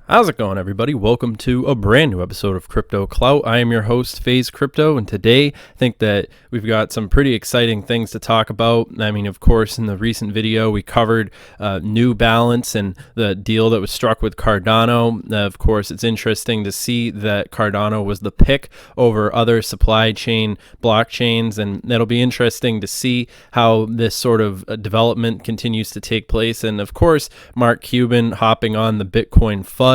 How's it going, everybody? Welcome to a brand new episode of Crypto Clout. I am your host, FaZe Crypto, and today I think that we've got some pretty exciting things to talk about. I mean, of course, in the recent video, we covered New Balance and the deal that was struck with Cardano. Of course, it's interesting to see that Cardano was the pick over other supply chain blockchains, and it'll be interesting to see how this sort of development continues to take place. And of course, Mark Cuban hopping on the Bitcoin FUD.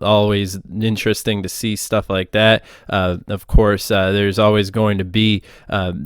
Always interesting to see stuff like that. Of course, there's always going to be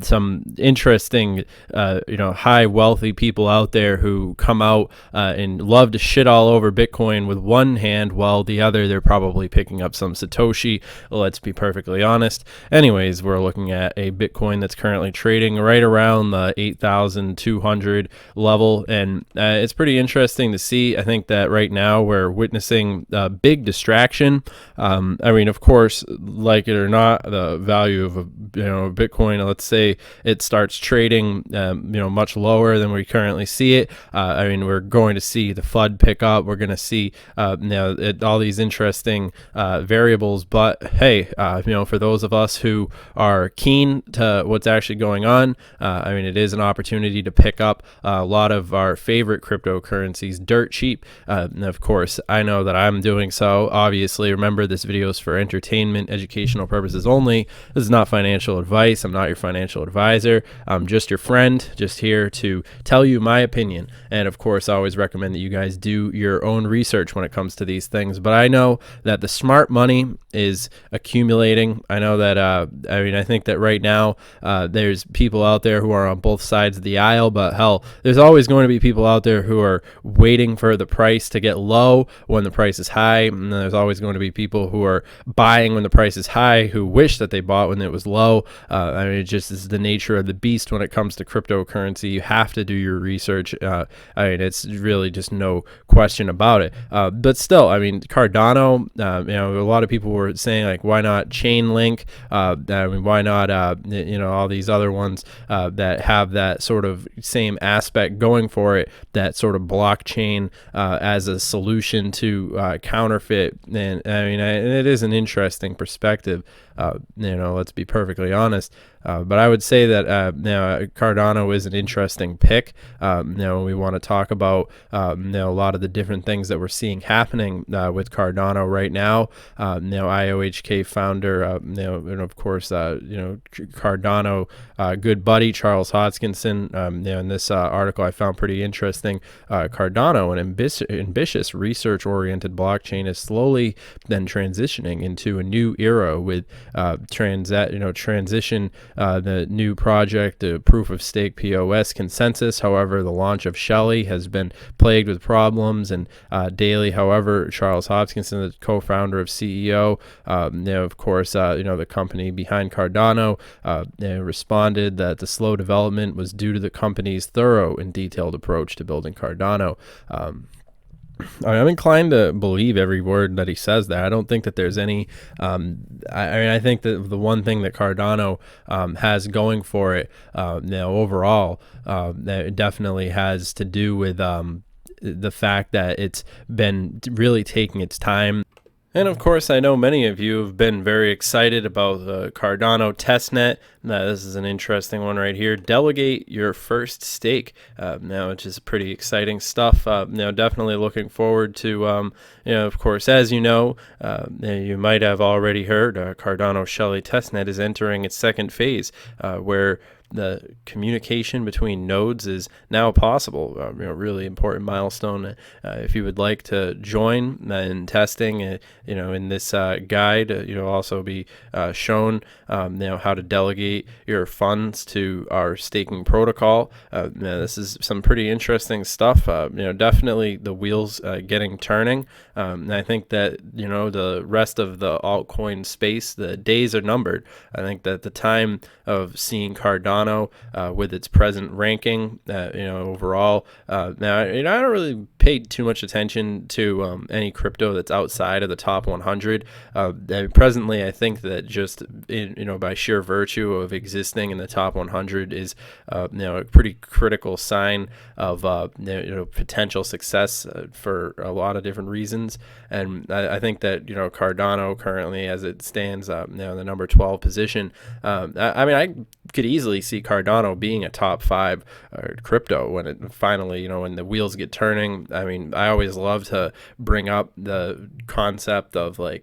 some interesting, high wealthy people out there who come out and love to shit all over Bitcoin with one hand, while the other they're probably picking up some Satoshi. Let's be perfectly honest. Anyways, we're looking at a Bitcoin that's currently trading right around the 8,200 level, and it's pretty interesting to see. I think that right now we're witnessing big distraction. I mean, of course, like it or not, the value of a Bitcoin, let's say it starts trading much lower than we currently see it. I mean, we're going to see the FUD pick up. We're going to see all these interesting variables. But hey, for those of us who are keen to what's actually going on, I mean, it is an opportunity to pick up a lot of our favorite cryptocurrencies dirt cheap. And of course, I know that I'm doing so. Obviously, remember, this video is for entertainment, educational purposes only. This is not financial advice. I'm not your financial advisor. I'm just your friend, just here to tell you my opinion. And of course, I always recommend that you guys do your own research when it comes to these things. But I know that the smart money is accumulating. I know that, I think that right now there's people out there who are on both sides of the aisle, but hell, there's always going to be people out there who are waiting for the price to get low when the price is high, and there's always going to be people who are buying when the price is high who wish that they bought when it was low. I mean, it just is the nature of the beast when it comes to cryptocurrency. You have to do your research. I mean, it's really just no question about it. But still, I mean, Cardano, a lot of people were saying, like, why not Chainlink? I mean, why not, all these other ones that have that sort of same aspect going for it, that sort of blockchain as a solution to counterfeit. And I mean, it is an interesting perspective. Let's be perfectly honest. But I would say that Cardano is an interesting pick. When we want to talk about a lot of the different things that we're seeing happening with Cardano right now. IOHK founder, and of course, Cardano good buddy Charles Hodgkinson. In this article I found pretty interesting. Cardano, an ambitious research-oriented blockchain, is slowly then transitioning into a new era with transition. The new project, the proof of stake POS consensus. However, the launch of Shelly has been plagued with problems, and daily, however, Charles Hodgkinson, the co-founder of CEO, of course, the company behind Cardano, responded that the slow development was due to the company's thorough and detailed approach to building Cardano. I'm inclined to believe every word that he says there. I don't think that there's any, I think that the one thing that Cardano has going for it, overall, that it definitely has to do with the fact that it's been really taking its time. And of course, I know many of you have been very excited about the Cardano testnet. This is an interesting one right here. Delegate your first stake. Which is pretty exciting stuff. Definitely looking forward to, of course, as you know, you might have already heard, Cardano Shelly testnet is entering its second phase, where the communication between nodes is now possible. Really important milestone. If you would like to join in testing, in this guide, you'll also be shown, how to delegate your funds to our staking protocol. This is some pretty interesting stuff. Definitely the wheels getting turning. And I think that, the rest of the altcoin space, the days are numbered. I think that the time of seeing Cardano with its present ranking, overall, now, I don't really pay too much attention to any crypto that's outside of the top 100. Presently, I think that just by sheer virtue of existing in the top 100 is a pretty critical sign of potential success for a lot of different reasons. And I think that Cardano currently, as it stands, in the number 12 position. I could easily see Cardano being a top 5 crypto when it finally, when the wheels get turning. I mean, I always love to bring up the concept of a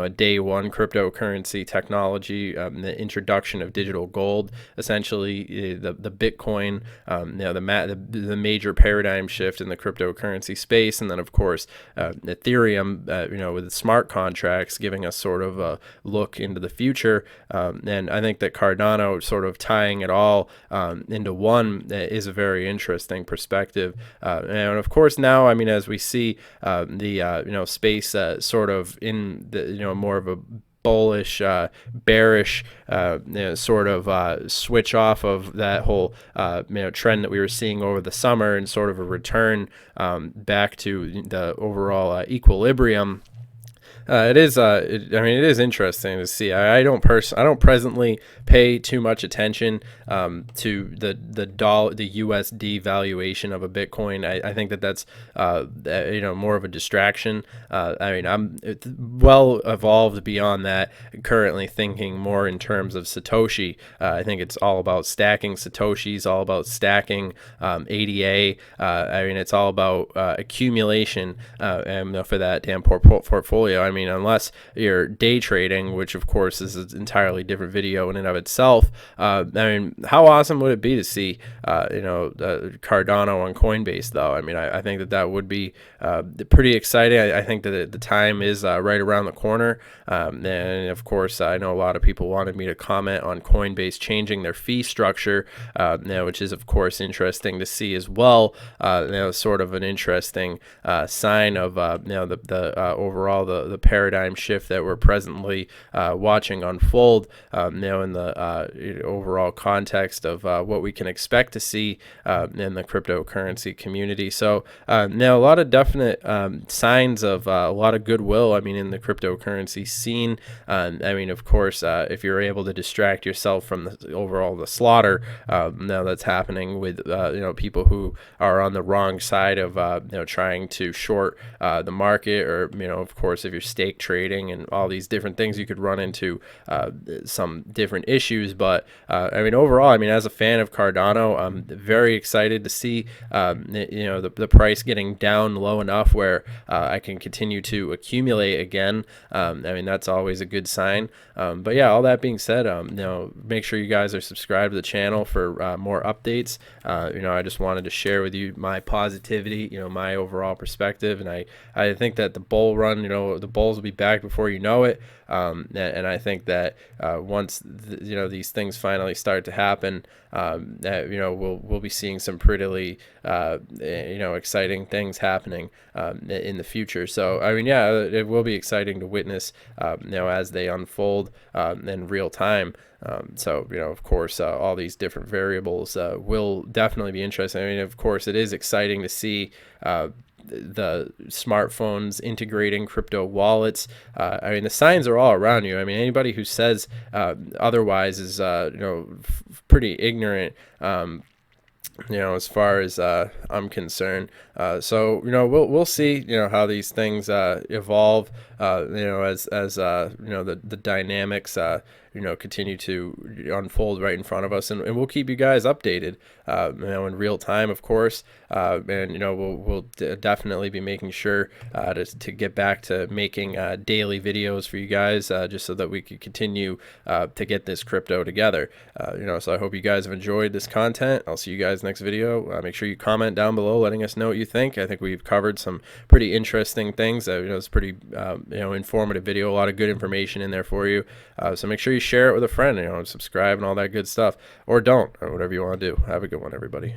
day one cryptocurrency technology, the introduction of digital gold, essentially the Bitcoin, the major paradigm shift in the cryptocurrency space, and then of course Ethereum, with smart contracts giving us sort of a look into the future. And I think that Cardano sort of tying it all into one is a very interesting perspective. And of course now, as we see the space sort of in the more of a bullish, bearish sort of switch off of that whole trend that we were seeing over the summer, and sort of a return back to the overall equilibrium. It is interesting to see. I don't presently pay too much attention to the USD valuation of a Bitcoin. I think that's more of a distraction. I'm well evolved beyond that, currently thinking more in terms of Satoshi. I think it's all about stacking Satoshis, all about stacking ADA. It's all about accumulation and for that damn portfolio. Unless you're day trading, which of course is an entirely different video in and of itself. How awesome would it be to see, Cardano on Coinbase, though? I think that would be pretty exciting. I think that the time is right around the corner. And of course, I know a lot of people wanted me to comment on Coinbase changing their fee structure, which is of course interesting to see as well. Sort of an interesting sign of the overall the paradigm shift that we're presently watching unfold, in the overall context of what we can expect to see in the cryptocurrency community. So now a lot of definite signs of a lot of goodwill, in the cryptocurrency scene. Of course, if you're able to distract yourself from the slaughter now that's happening with people who are on the wrong side of trying to short the market, or of course if you're stake trading and all these different things, you could run into some different issues. But overall, as a fan of Cardano, I'm very excited to see the price getting down low enough where I can continue to accumulate again. That's always a good sign. But yeah, all that being said, make sure you guys are subscribed to the channel for more updates. I just wanted to share with you my positivity, my overall perspective, and I think that the bull run, the bulls will be back before you know it. And I think that once these things finally start to happen, that we'll be seeing some pretty exciting things happening in the future. So it will be exciting to witness as they unfold in real time. Of course, all these different variables will definitely be interesting. Of course, it is exciting to see the smartphones integrating crypto wallets. The signs are all around you. Anybody who says otherwise is pretty ignorant, as far as I'm concerned. We'll see how these things evolve, as the dynamics continue to unfold right in front of us, and we'll keep you guys updated in real time, of course. We'll definitely be making sure to get back to making daily videos for you guys, just so that we can continue to get this crypto together. So I hope you guys have enjoyed this content. I'll see you guys next video. Make sure you comment down below letting us know what you think. I think we've covered some pretty interesting things. It's pretty informative video, a lot of good information in there for you. So make sure you share it with a friend, subscribe and all that good stuff, or don't, or whatever you want to do. Have a good one, everybody.